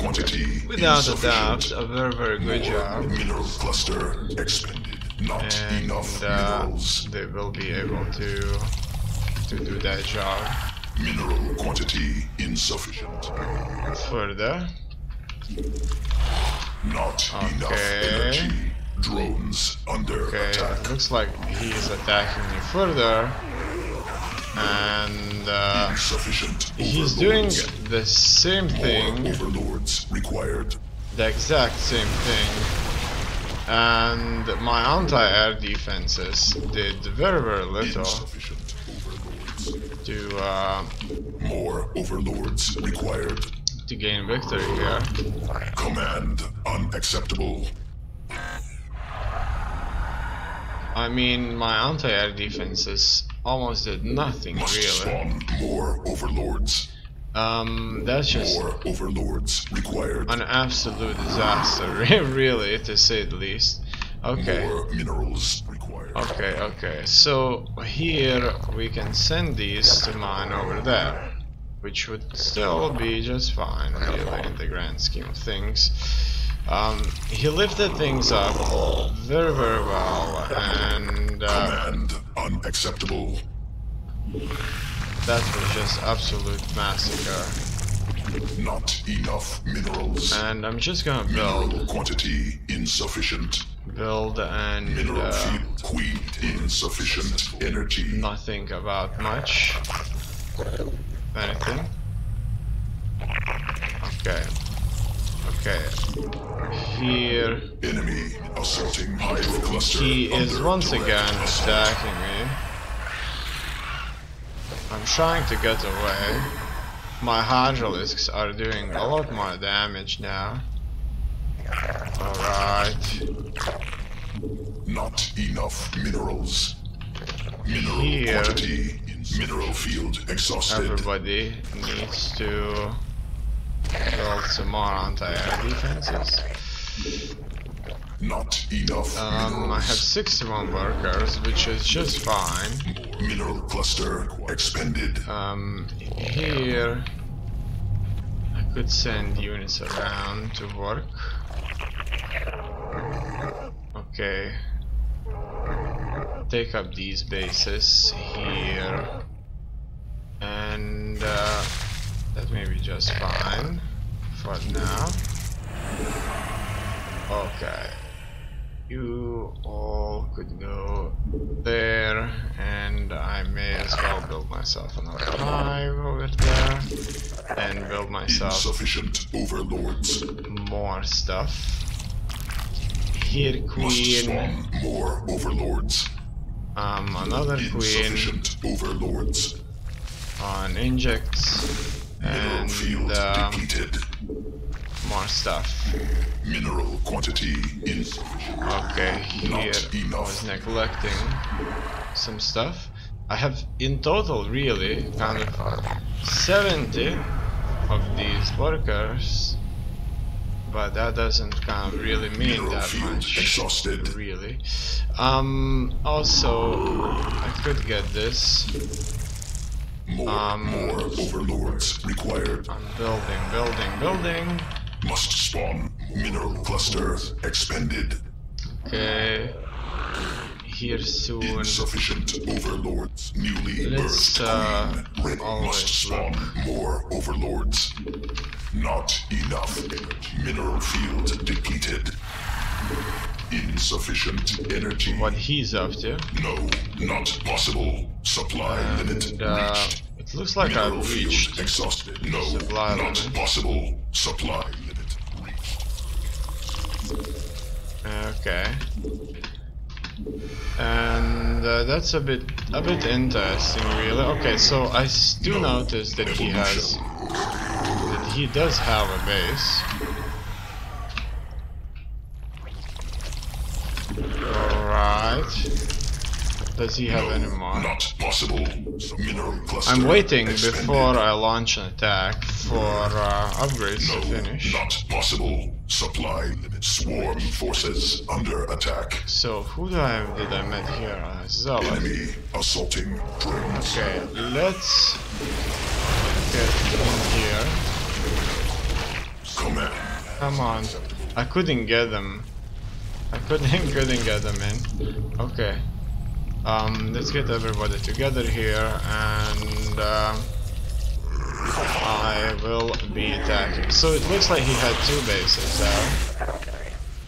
quantity without a doubt, a very good job. Mineral cluster expended. Not enough minerals. They will be able to do that job. Mineral quantity insufficient. Further. Not enough energy. Drones under attack. It looks like he's attacking me further. And he's doing the same thing. Overlords required. The exact same thing. And my anti-air defenses did very little to more overlords required to gain victory here. Command unacceptable. I mean, my anti-air defenses almost did nothing really. Spawn more overlords. That's just more overlords required. An absolute disaster, really, to say the least. Okay. More minerals required. Okay. So here we can send these to mine over there, which would still be just fine, really, in the grand scheme of things. He lifted things up very well, and command unacceptable. That was just absolute massacre. Not enough minerals. And I'm just gonna build. Mineral quantity insufficient. Build and mineral field queen insufficient energy. Nothing about much. Anything? Okay. Here. Enemy assaulting hive cluster. He is once again attacking me. I'm trying to get away. My hydralisks are doing a lot more damage now. Alright. Not enough minerals. Mineral quantity in mineral field exhausted. Everybody needs to build some more anti-air defenses. Not enough I have 61 workers, which is just fine. Mineral cluster expended. Here I could send units around to work. Okay. Take up these bases here. And that may be just fine for now. Okay. You all could go there, and I may as well build myself another hive over there, and build myself insufficient overlords. More stuff. Here, queen. More overlords. Another queen. Insufficient overlords. On injects and depleted. More stuff. Mineral quantity insufficient. Okay, here I was neglecting some stuff. I have in total really kind of 70 of these workers, but that doesn't kind of really mean that much. Exhausted. Really. Also, I could get this. More overlords required. I'm building. Must spawn mineral cluster expended. Okay. Here soon. Insufficient overlords. Newly birthed queen. Must spawn more overlords. Not enough. Mineral field depleted. Insufficient energy. What he's up to? No, not possible. Supply limit reached. It looks like I've reached exhausted. No, supply not limit. Possible. Supply limit reached. Okay. And that's a bit interesting, really. Okay, so I do notice that he does have a base. Alright. Does he have any more? Not possible. Mineral cluster I'm waiting expended. before I launch an attack for upgrades to finish. Not possible. Supply limit. Swarm forces under attack. So who did I met here? Zealot. Enemy assaulting drones. Okay, let's get in here. Command Come on. I couldn't get them. I couldn't get them in. Okay. Let's get everybody together here, and I will be attacking. So it looks like he had two bases there.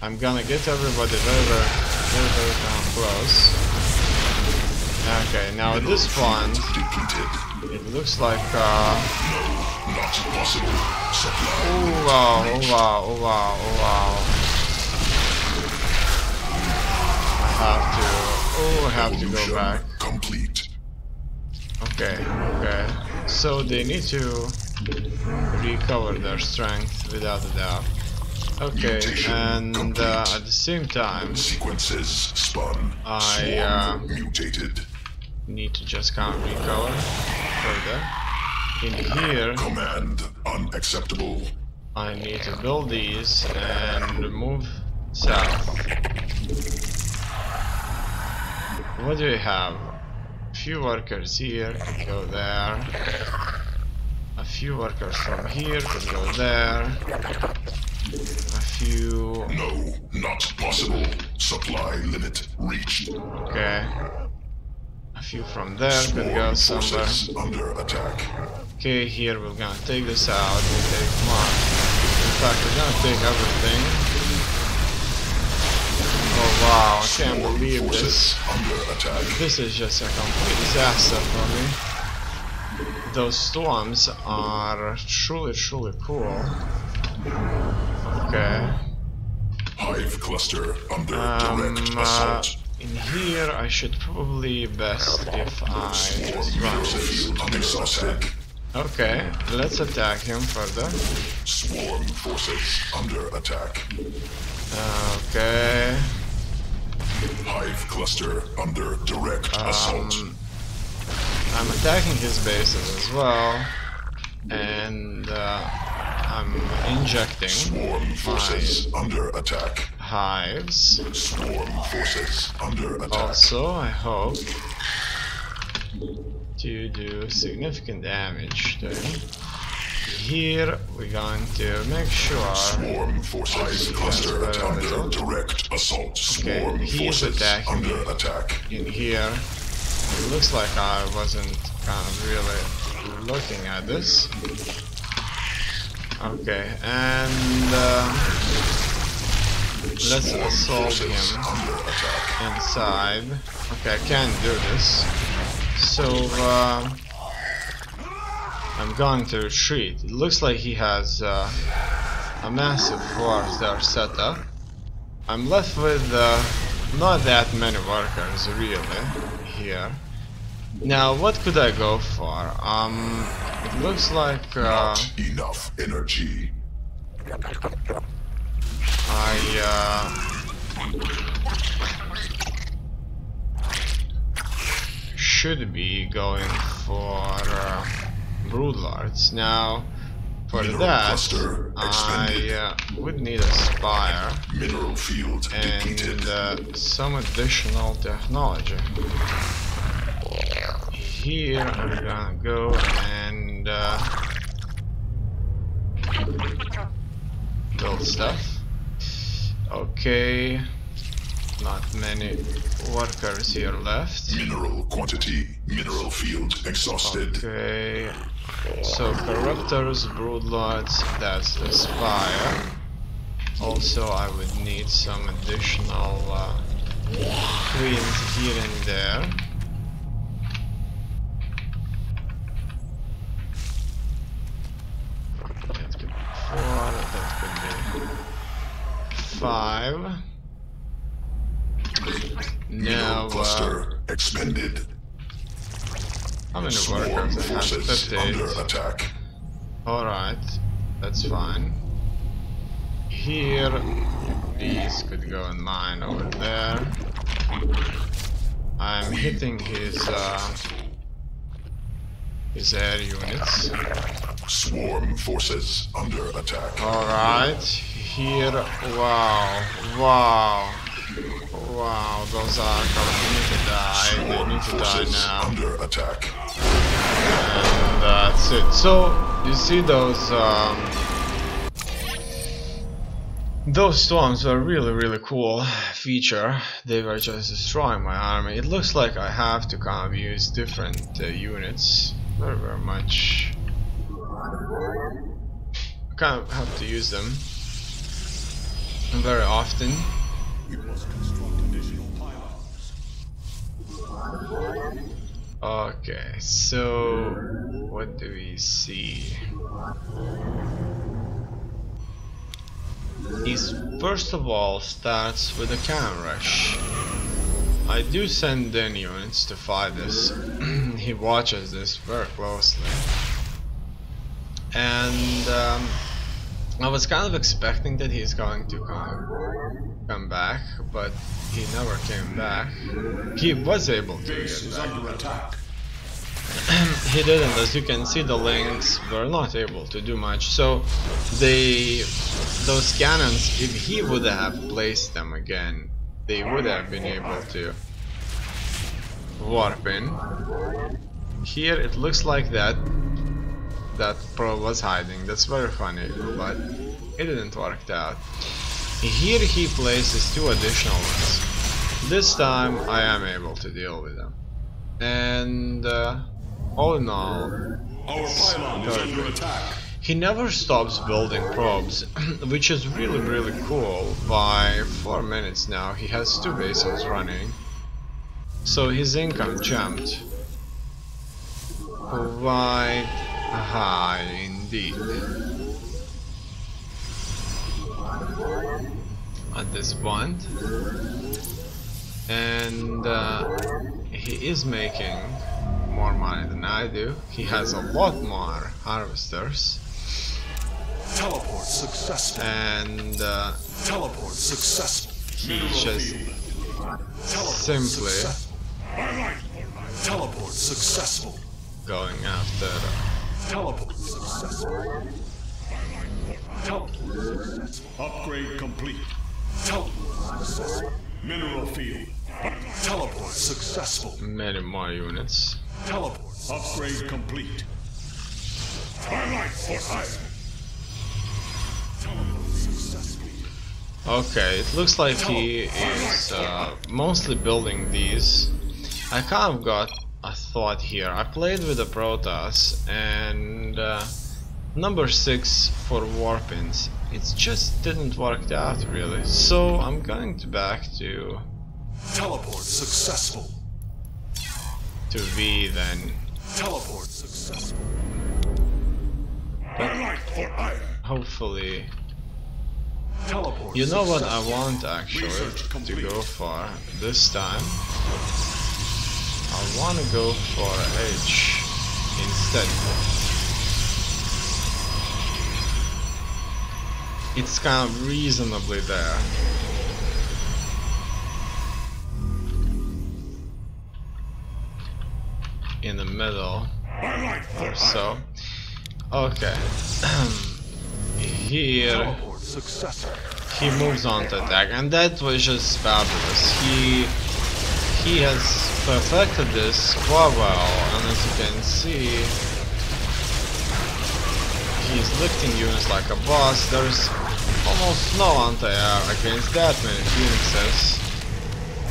I'm gonna get everybody very close. Okay, now at this point, it looks like Not possible. oh wow. I have to go back. Complete. Okay. So they need to recover their strength without a doubt. Okay, and at the same time, Sequences spun. I Mutated. need to just kind of recover further. In here, Command unacceptable. I need to build these and move south. What do we have? A few workers here could go there. A few workers from here could go there. A few... No, not possible. Supply limit reached. Okay. A few from there could go somewhere. Forces under attack. Okay, here we're gonna take this out. We take one. In fact, we're gonna take everything. Oh wow, I can't believe this. Under attack. This is just a complete disaster for me. Those storms are truly cool. Okay. Hive cluster under direct assault. In here, I should probably best if I just run. Field exhausted. Okay, let's attack him further. Swarm forces under attack. Okay. Hive cluster under direct assault. I'm attacking his bases as well, and I'm injecting Swarm forces under attack. hives. Swarm forces under attack. Also, I hope to do significant damage to him. Here we're going to make sure. Swarm forces cluster under direct assault. Swarm Okay, he's forces attacking under me. attack. In here, it looks like I wasn't kind of really looking at this. Okay, and let's assault him Under attack. inside. Okay, I can't do this. So I'm going to retreat. It looks like he has a massive force there set up. I'm left with not that many workers really here. Now what could I go for? It looks like Not enough energy. should be going for broodlords. Now for Mineral that cluster expended. I would need a spire Mineral field depleted. and some additional technology. Here I'm gonna go and build stuff. Okay, not many workers here left. Mineral quantity. Mineral field exhausted. Okay, so corruptors, broodlords, that's the spire. Also, I would need some additional queens here and there. That could be 4, that could be 5. Now, Cluster expended. how many Swarm workers I have? forces 58. under attack. Alright, that's fine. Here, these could go in mine over there. I'm hitting his air units. Swarm forces under attack. Alright, here, wow, those are they need to die, they need to die Forces now. under attack. And that's it. So, you see those Those storms were really cool feature. They were just destroying my army. It looks like I have to kind of use different units very much. I kind of have to use them very often. You must construct additional pylons. Okay, so what do we see? He first of all starts with a cannon rush. I do send in units to fight this. He watches this very closely. And I was kind of expecting that he's going to come back, but he never came back. He was able to get back. Under attack. He didn't. As you can see, the links were not able to do much. So those cannons, if he would have placed them again, they would have been able to warp in. Here it looks like that probe was hiding. That's very funny, but it didn't work out. Here he places 2 additional ones. This time I am able to deal with them. And all in all, Our pylon is under attack. he never stops building probes, which is really cool. By 4 minutes now he has 2 bases running, so his income jumped quite high indeed at this point. And he is making more money than I do. He has a lot more harvesters. Teleport successful. And Teleport successful. he just simply Teleport successful. going after. Teleport successful. Teleport successful. Upgrade complete. Teleport successful. Mineral field. Teleport successful. Many more units. Teleport. Upgrade complete. Twilight successful. Teleport successful. Okay, it looks like he is mostly building these. I kind of got a thought here. I played with the Protoss and number 6 for warpins. It just didn't work out really. So I'm going back to Teleport successful. V then. Teleport successful. But hopefully, Teleport. you know what I want actually to go for this time? I want to go for H instead. It's kind of reasonably there. In the middle or so. Okay. Here he moves on to attack, and that was just fabulous. He has perfected this quite well, and as you can see, he's lifting units like a boss. There's almost no anti-air against that many phoenixes.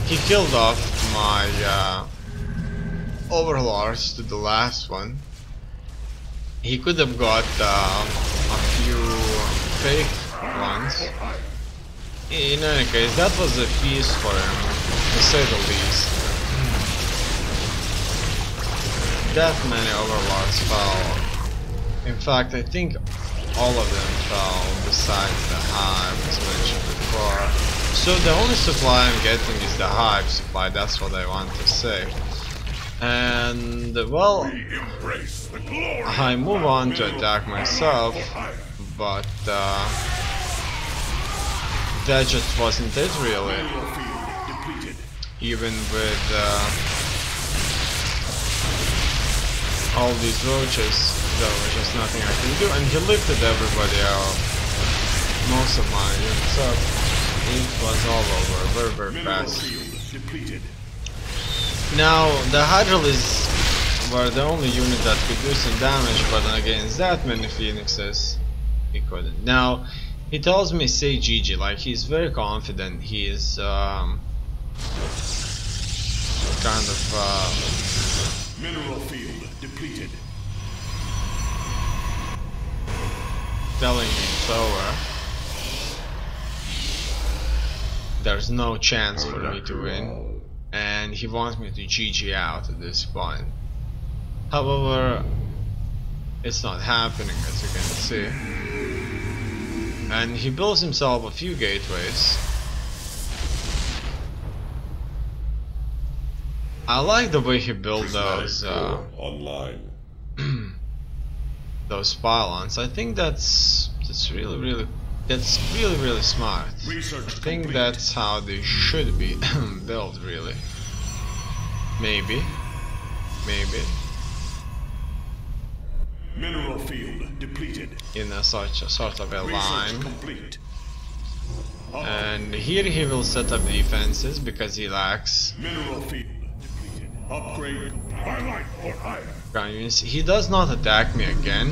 He killed off my overlords to the last one. He could have got a few fake ones. In any case, that was a feast for him, to say the least. That many overlords fell. In fact, I think all of them fell besides the hive as mentioned before. So the only supply I'm getting is the hive supply, that's what I want to say. And well, I move on to attack myself, but that just wasn't it really. Even with all these roaches, there was just nothing I can do, and he lifted everybody out, most of my units up. It was all over very fast. Now, the Hydralisks were the only unit that could do some damage, but against that many Phoenixes, he couldn't. Now, He tells me say GG, like he's very confident. He is kind of Mineral field depleted. telling me it's over. There's no chance for me to win, and he wants me to GG out at this point. However, it's not happening, as you can see. And he builds himself a few gateways. I like the way he built those online. those pylons. I think that's really smart. I think that's how they should be built, really. Maybe. Mineral field depleted. In a sort of a line. Complete. And here he will set up defenses because he lacks Mineral field depleted. Upgrade. He does not attack me again,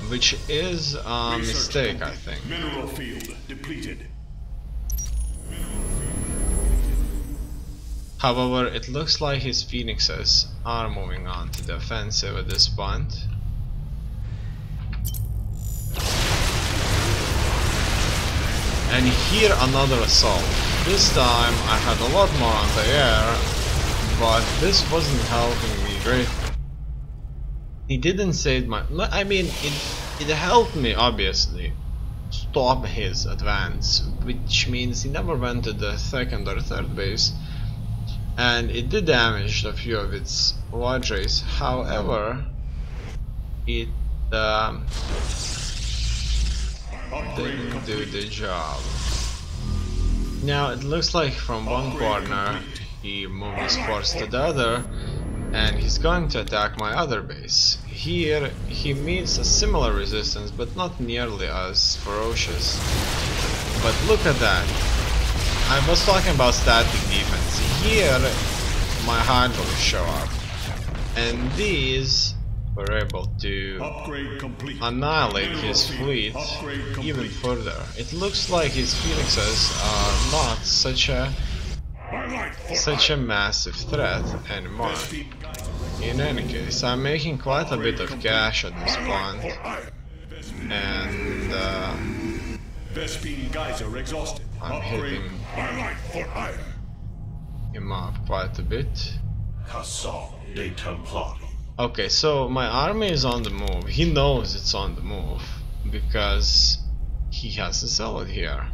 which is a mistake, I think. Mineral field depleted. However, it looks like his phoenixes are moving on to the offensive at this point. And here another assault. This time I had a lot more on the air, but this wasn't helping me greatly. He didn't save my... I mean, it helped me, obviously, stop his advance, which means he never went to the second or third base, and it did damage a few of its Padres. However, it didn't do the job. Now it looks like from one corner he moved his force to the other, and he's going to attack my other base. Here he meets a similar resistance, but not nearly as ferocious. But look at that. I was talking about static defense. Here my hydros show up, and these were able to annihilate his fleet even further. It looks like his phoenixes are not such a massive threat anymore. In any case, I'm making quite a bit of cash at this point, and I'm hitting him up quite a bit. Okay, so my army is on the move. He knows it's on the move because he has a zealot here.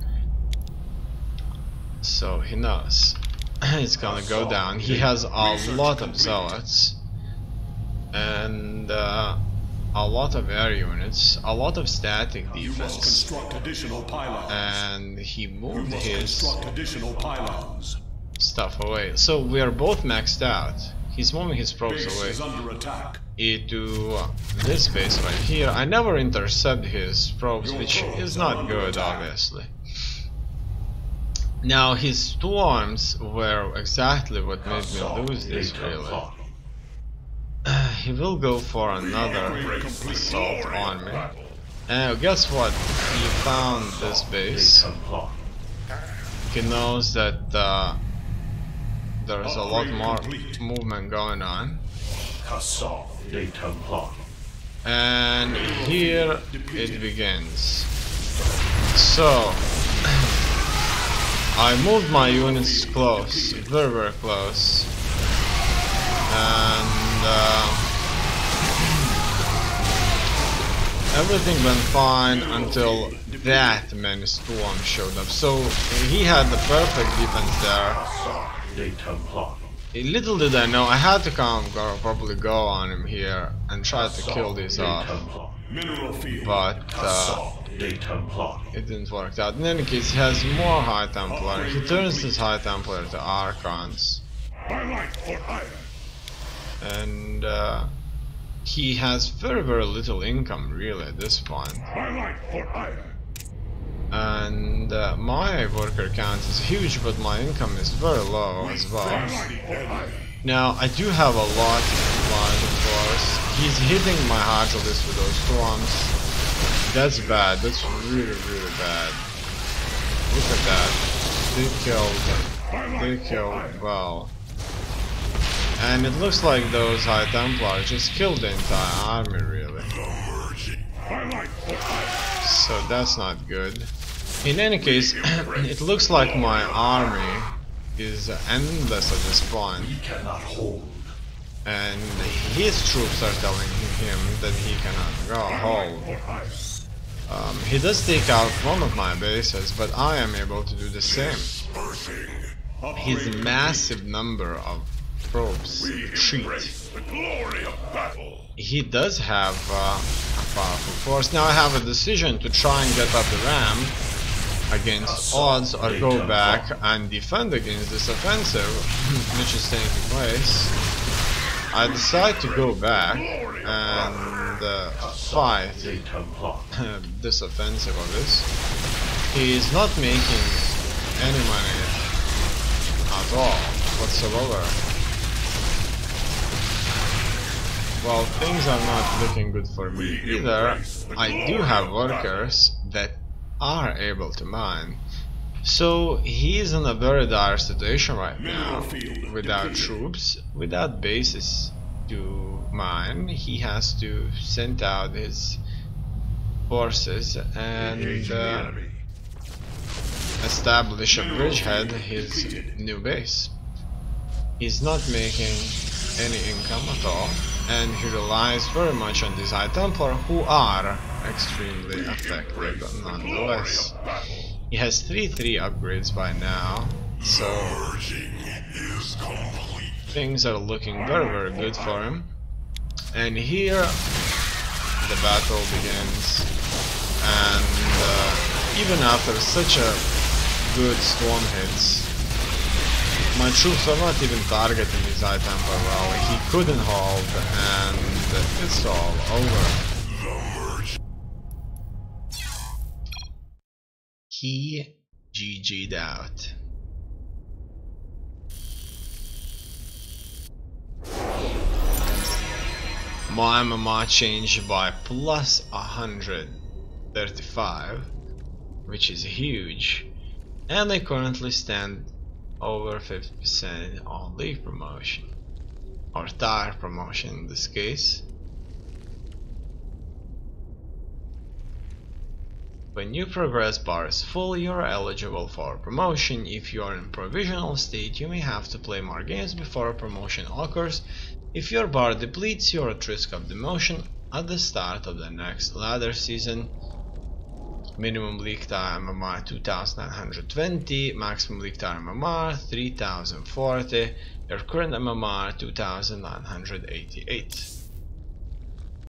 So he knows it's gonna go down. He has a lot of zealots and a lot of air units, a lot of static defense, and he moved his stuff away. So we are both maxed out. He's moving his probes away into this base right here. I never intercept his probes, which is not good, obviously. Now his two arms were exactly what made me lose this, really. He will go for another assault on me. And guess what? He found this base. He knows that there's a lot more movement going on. And here it begins. So I moved my units close, very close, and everything went fine until that many storms showed up. So he had the perfect defense there. Little did I know, I had to probably go on him here and try to kill these off, but it didn't work out. In any case, he has more High Templar. He turns this High Templar to Archons, and he has very little income really at this point. And my worker count is huge, but my income is very low as well. Now I do have a lot of supplies, of course. He's hitting my Hydralis with those storms, That's bad. That's really, really bad. Look at that. They killed well. And it looks like those High Templars just killed the entire army, really. So that's not good. In any case, it looks like my army is endless at this point. And his troops are telling him that he cannot hold. He does take out one of my bases, but I am able to do the same. His massive number of probes retreat. He does have a powerful force. Now I have a decision to try and get up the ramp against odds, or go back and defend against this offensive which is taking place. I decide to go back and fight this offensive of his. He is not making any money at all whatsoever. Well, things are not looking good for me either. I do have workers that are able to mine. So he is in a very dire situation right now, without troops, without bases to mine. He has to send out his forces and establish a bridgehead, his new base. He's not making any income at all, and he relies very much on these High Templar, who are extremely effective nonetheless. He has 3-3 upgrades by now, so things are looking very, very good for him. And here the battle begins, and even after such a good storm hits, my troops are not even targeting his High Templar well. He couldn't hold, and it's all over. He GG'd out. My MMR changed by plus 135, which is huge, and I currently stand over 50% on league promotion, or tire promotion in this case. When your progress bar is full, you are eligible for promotion. If you are in provisional state, you may have to play more games before a promotion occurs. If your bar depletes, you are at risk of demotion at the start of the next ladder season. Minimum league time MMR 2920, maximum league time MMR 3040, your current MMR 2988.